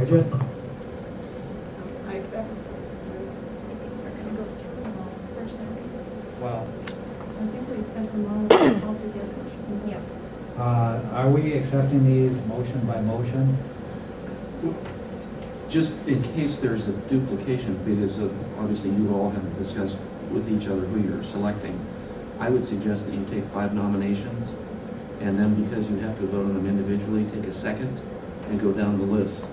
Bridget? I accept. We're gonna go through them all first, aren't we? Well, I think we accept them all together. Yeah. are we accepting these motion by motion? Just in case there's a duplication, because obviously you all have discussed with each other who you're selecting, I would suggest that you take 5 nominations, and then because you have to vote on them individually, take a second and go down the list.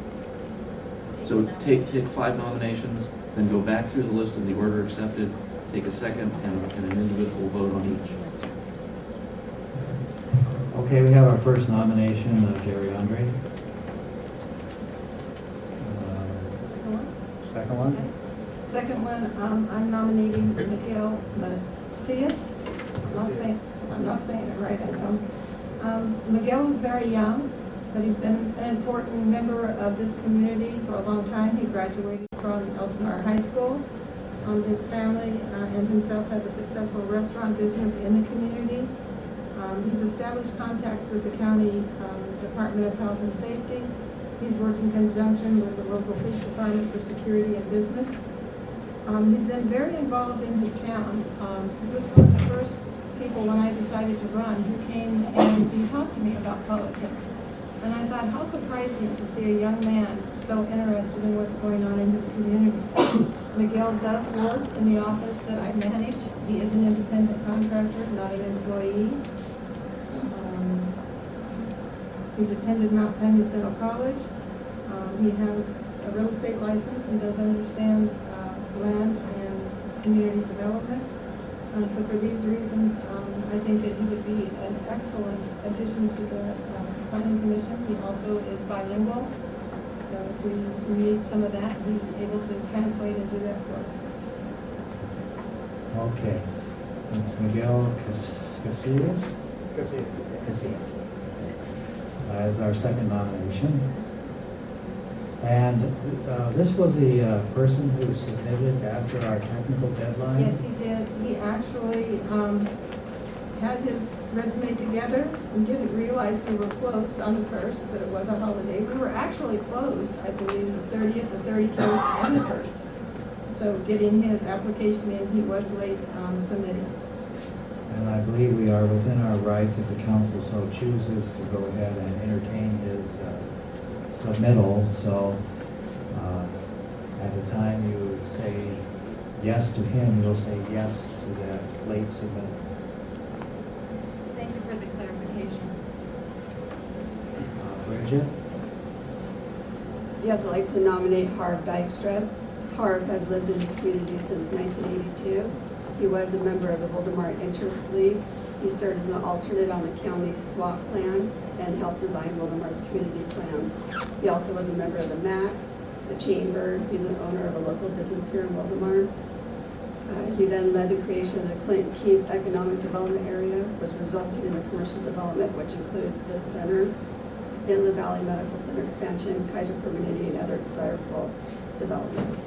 So take 5 nominations, then go back through the list in the order accepted, take a second, and an individual vote on each. Okay, we have our first nomination of Gary Andre. Second one? Second one, I'm nominating Miguel Macias. I'm not saying it right, I know. Miguel is very young, but he's been an important member of this community for a long time. He graduated from Elsinore High School. His family and himself have a successful restaurant business in the community. He's established contacts with the county Department of Health and Safety. He's worked in conjunction with the local police department for security and business. He's been very involved in his town. He was one of the first people when I decided to run who came and he talked to me about politics. And I thought, how surprising to see a young man so interested in what's going on in his community. Miguel does work in the office that I manage. He is an independent contractor, not an employee. He's attended Mount San Jacinto College. He has a real estate license and does understand land and community development. So for these reasons, I think that he would be an excellent addition to the planning commission. He also is bilingual. So if we need some of that, he's able to translate and do that for us. Okay. It's Miguel Casillas? Casillas. As our second nomination. And this was the person who submitted after our technical deadline? Yes, he did. He actually had his resume together and didn't realize we were closed on the 1st, but it was a holiday. We were actually closed, I believe, the 30th, the 31st, and the 1st. So getting his application in, he was late submitting. And I believe we are within our rights if the council so chooses to go ahead and entertain his submittal. So at the time you say yes to him, you'll say yes to that late submittal. Thank you for the clarification. Bridget? Yes, I'd like to nominate Harv Dykstra. Harv has lived in this community since 1982. He was a member of the Voldemar Interest League. He served as an alternate on the county SWAT plan and helped design Voldemar's community plan. He also was a member of the MAC, the Chamber. He's an owner of a local business here in Voldemar. He then led the creation of the Clinton Keith Economic Development Area, which resulted in the commercial development, which includes this center, in the Valley Medical Center expansion, Kaiser Permanente, and other desirable developments.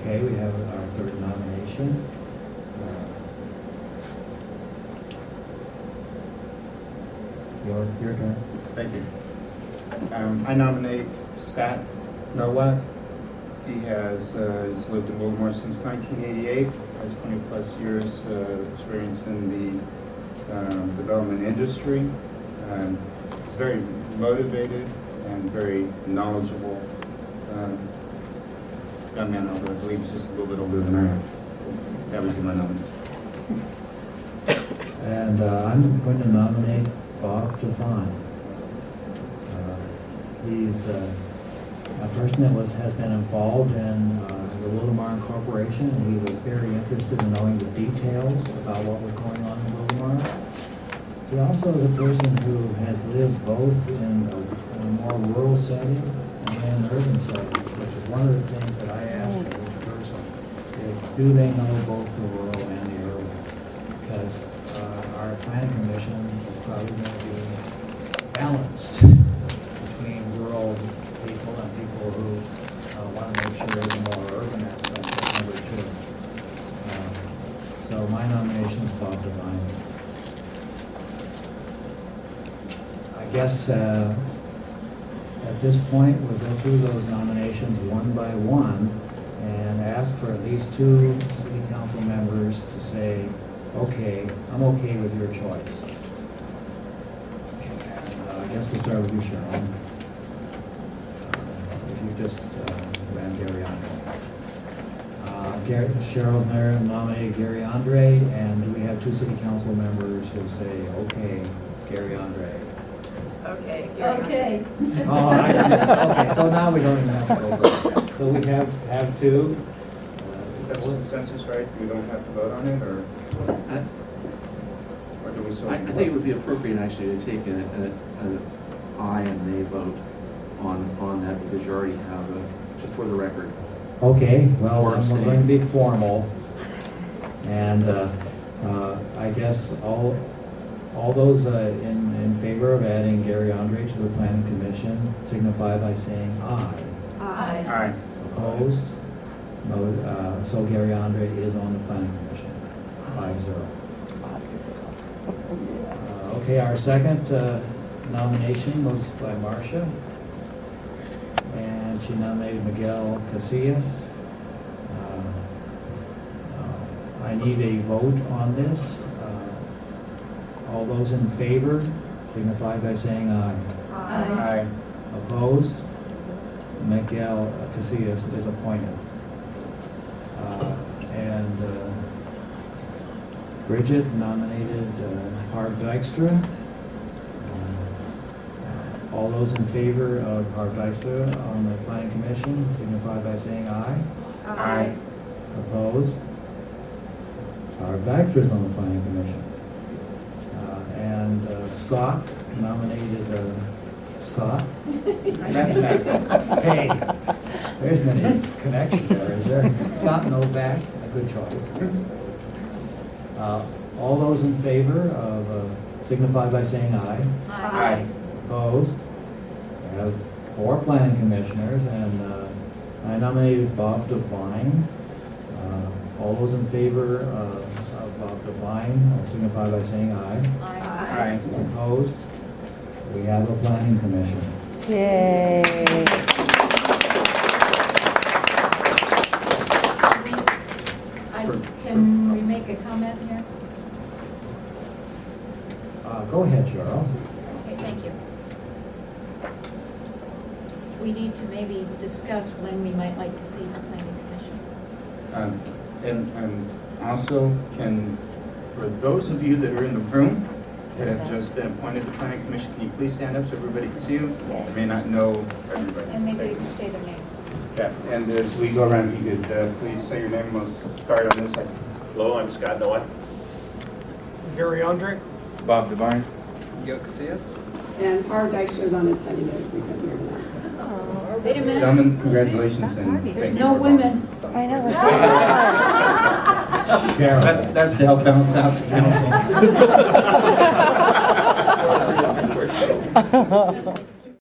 Okay, we have our third nomination. Your turn. Thank you. I nominate Scott Nowak. He has he's lived in Baltimore since 1988, has 20 plus years experience in the development industry. He's very motivated and very knowledgeable young man, although I believe he's just a little bit older than I am. That would be my nomination. And I'm going to nominate Bob Javon. He's a person that has been involved in the Wildomar Corporation. He was very interested in knowing the details about what was going on in Wildomar. He also is a person who has lived both in a more rural setting and an urban setting, which is one of the things that I ask of each person, is do they know both the rural and the urban? Because our planning commission is probably going to be balanced between rural people and people who want to make sure there's a more urban aspect of number 2. So my nomination is Bob Devine. I guess at this point, we'll go through those nominations one by one and ask for at least 2 city council members to say, okay, I'm okay with your choice. And, I guess we'll start with you, Cheryl. If you just ran Gary Andre. Cheryl's there nominated Gary Andre, and do we have 2 city council members who say, okay, Gary Andre? Okay. Okay. Oh, okay, so now we don't even have to go there. So we have 2. That's a consensus, right? We don't have to vote on it, or do we still? I think it would be appropriate actually to take an aye and nay vote on that, because you already have just for the record. Okay, well, Or then we're going to be formal. And I guess all those in favor of adding Gary Andre to the planning commission signify by saying aye. Aye. Aye. Opposed? No, so Gary Andre is on the planning commission, 5-0. Okay, our second nomination was by Marcia, and she nominated Miguel Casillas. I need a vote on this. All those in favor signify by saying aye. Aye. Opposed? Miguel Casillas is appointed. And Bridget nominated Harv Dykstra. All those in favor of Harv Dykstra on the planning commission signify by saying aye. Aye. Opposed? Harv Dykstra is on the planning commission. And Scott nominated Scott. Hey, there's no connection there, is there? Scott Novak, a good choice. All those in favor of signify by saying aye. Aye. Opposed? We have 4 planning commissioners, and I nominated Bob Devine. All those in favor of Bob Devine signify by saying aye. Aye. Opposed? We have a planning commission. Yay. Can we make a comment here? Go ahead, Cheryl. Okay, thank you. We need to maybe discuss when we might like to see the planning commission. And also, for those of you that are in the room that have just been appointed to the planning commission, can you please stand up so everybody can see you? I may not know everybody. And maybe we can say their names. Yeah, and as we go around, if you could please say your name. We'll start on this side. Hello, I'm Scott Nowak. Gary Andre, Bob Devine. Miguel Casillas. And Harv Dykstra is on his honeymoon, so he couldn't hear tonight. Wait a minute. Gentlemen, congratulations and thank There's you no for women. I know, it's Cheryl. That's to help balance out the council. hard.